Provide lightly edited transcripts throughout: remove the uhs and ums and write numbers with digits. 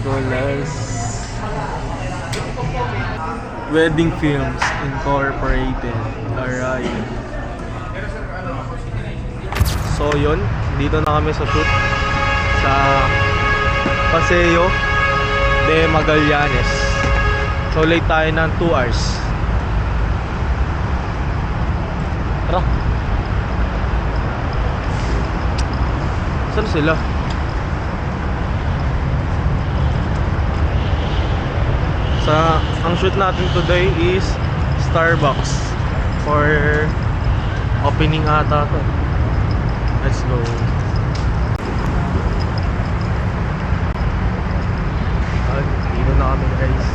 Nicholas Wedding Films Incorporated. Alright. So yun, dito na kami sa shoot sa Paseo de Magallanes. So late tayo ng 2 hours. Tara. Saan sila? Ang shoot natin today is Starbucks for opening ata to. Let's go. Dito na kami guys.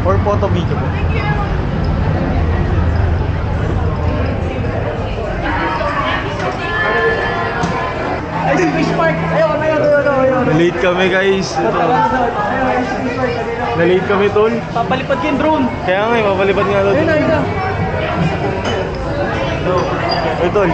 Or photo video po. Ay, si Fish Park! Ayun! Nalate kami guys. Nalate kami tol. Papalipad yung drone! Kaya nga papalipad nga tol. Ayun na! Ay tol.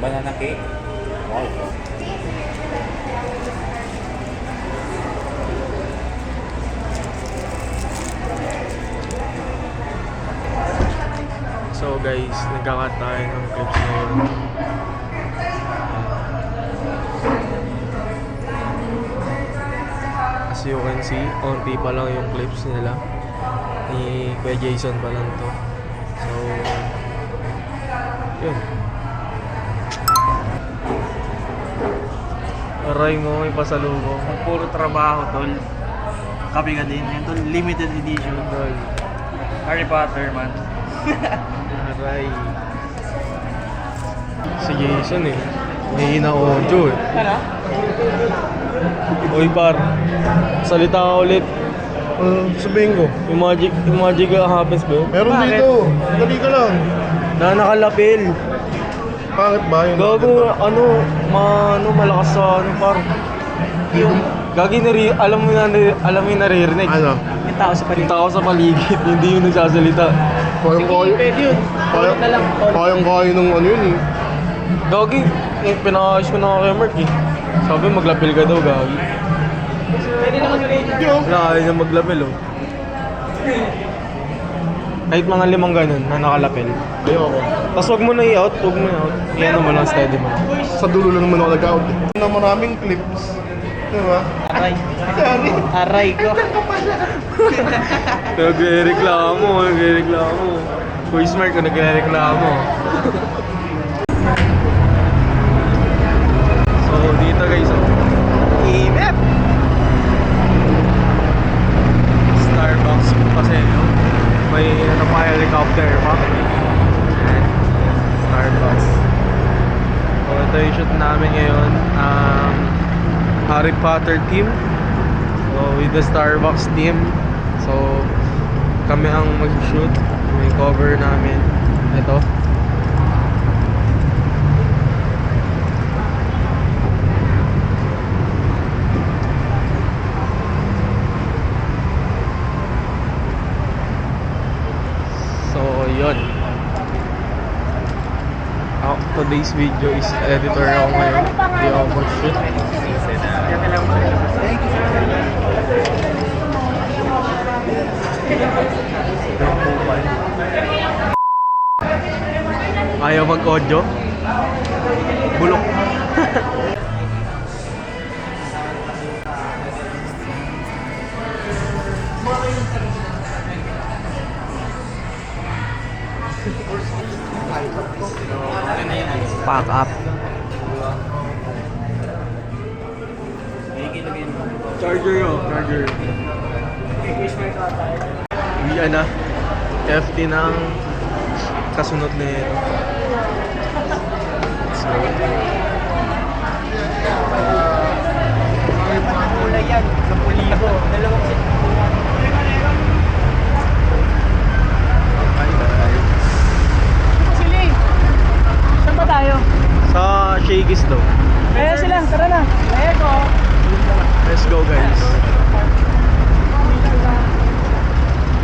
Banana cake? Wow. So guys, nagkakat tayo ng clips ngayon. As you can see, onti pa lang yung clips nila. Ni Kuya Jason pa lang to. So, yun. Aray mo, may pasalubong. Puro trabaho, tol. Kapi ka din. Yan, tol. Limited edition. Tol. Harry Potter, man. Aray. Si Jason eh. May audio eh. Ano? Oy par, salita ka ulit. Sabihin ko. Yung magic happens ba yun? Meron Bakit? dito. Dali ka lang. Na nakalapil. Pangit ba yun? Gago, malakas sa par. Yung Gagi alam mo yung naririnig. Ano? yung tao sa Yung paligid. tao sa paligid, hindi yung nagsasalita. Kayang-kaya. Pwede yun. Tulog na lang. Kayang-kaya nung ano yun eh. Gagi, pinakayos ko na kay Mark eh. Sabi maglapil ka daw, Gagi. Pwede naman yung radio. Yo. Wala, ayaw niya maglapil oh. Kahit mga 5 ganun na nakalapil. Ayoko. Tapos wag mo na i-out, i-ano mo lang, steady mo lang. Sa dulo lang naman ako nag-out eh. Na maraming clips. Diba? Aray. Sorry. Aray ko. Nagre-reklamo. Kuya Smart ko nagre-reklamo. So, dito guys, Imep! Starbucks Paseo. May ano pa, helicopter pa. Ayan, Starbucks. So, ito yung shoot namin ngayon. Harry Potter team. So, with the Starbucks team. So, kami ang mag-shoot. May cover namin. Ito. So, yun. Today's video is editor ako ngayon. Hindi ako mag-shoot. Ayaw mag-audio. Bulok. Pack up. Charger yun. Charger. Iyan na. FT ng kasunod na ito. So, Kulay yan. 10,000. Dalawang set. ay, Saan ba tayo? Sa Shakey's daw. Kaya sila, tara na. Eko. Let's go guys.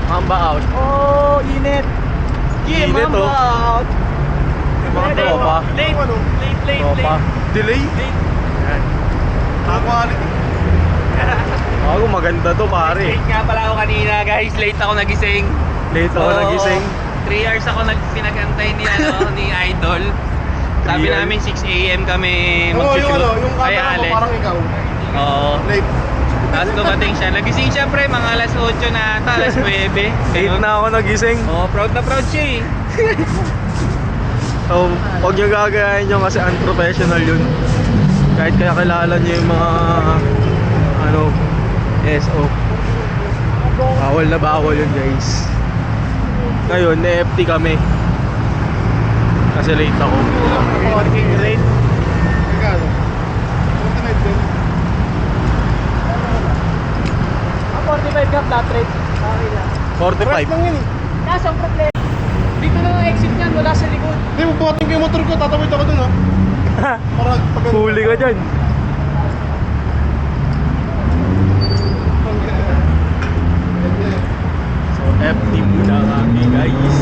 Mamba out. Oh, init. Init, Mamba oh. out. Yung mga tropa. Late. Tropa. Delay? Yan. Quality. Ako maganda to pare. Late nga pala ako kanina guys. Late ako nagising. Late ako Oo. nagising. 3 hours ako pinag-antay ni, ni Idol. Sabi 3 hours? namin 6 AM kami Oo, mag-shoot. yung Kaya camera mo alis. parang ikaw. Oo. Late. Tapos dumating siya. Nagising siya pre, mga alas 8 na ata, alas 9. 8 na ako nagising. Oo, proud na proud siya eh. So, huwag nyo gagayahin nyo kasi unprofessional yun. Kahit kaya kilala nyo yung mga SO. Bawal na bawal yun guys. Ngayon, na-FT kami. Kasi late ako. Late. Magkano? 49 din. 45 ka flat rate. Okay lang. 45. Price lang yun eh. Kaso ang problema. Dito na ang exit niyan, wala sa likod. Hindi, mabuhatin ko yung motor ko. Tatawid ako dun ha. Para pag... Huli ka dyan. So, FT muna kami guys.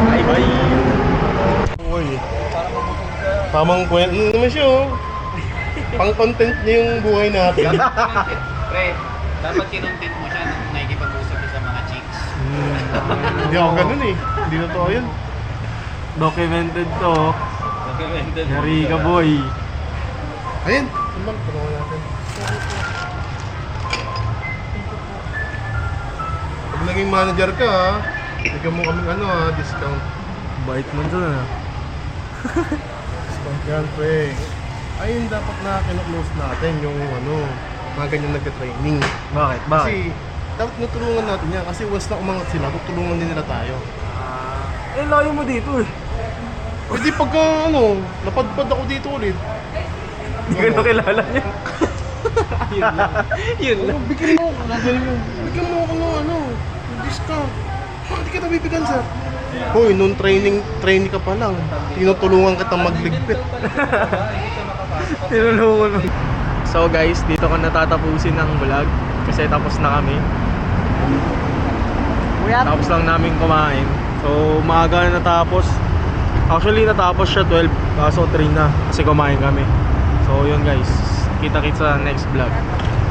Bye bye. Uy. Tamang kwento naman siya oh. Pang content niya yung buhay natin. Pre, dapat kinontent mo siya nung nakikipag-usap sa mga chicks. Hindi ako ganun eh. Hindi totoo yun. Documented to. Documented. Yari ka boy. Ayun. Simbang, tulungan natin. Pag naging manager ka ha, bigyan mo kaming discount. Bait mo dun ah. Discount yan, pre. Ayun dapat na kino-close natin yung mga ganyan nagka-training. Bakit? Kasi dapat natulungan natin yan. Kasi once na umangat sila, tutulungan din nila tayo. Eh, layo mo dito eh. Pwede pagka napadpad ako dito ulit. Hindi ka nakilala niya. Yun lang. Bigyan mo ako ng discount. Bakit di kita bibigyan, sir? Hoy, nung training ka pa lang, tinutulungan kita magligpit. Tinulungan mo. So guys, dito ko natatapusin ang vlog. Kasi tapos na kami. Tapos lang namin kumain. So maaga na natapos. Actually natapos siya 12. Kaso 3 na. Kasi kumain kami. So yun guys. Kita-kits sa next vlog.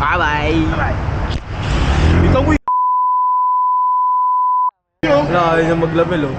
Bye bye! Ito mo Wala, ayaw niya maglamel oh.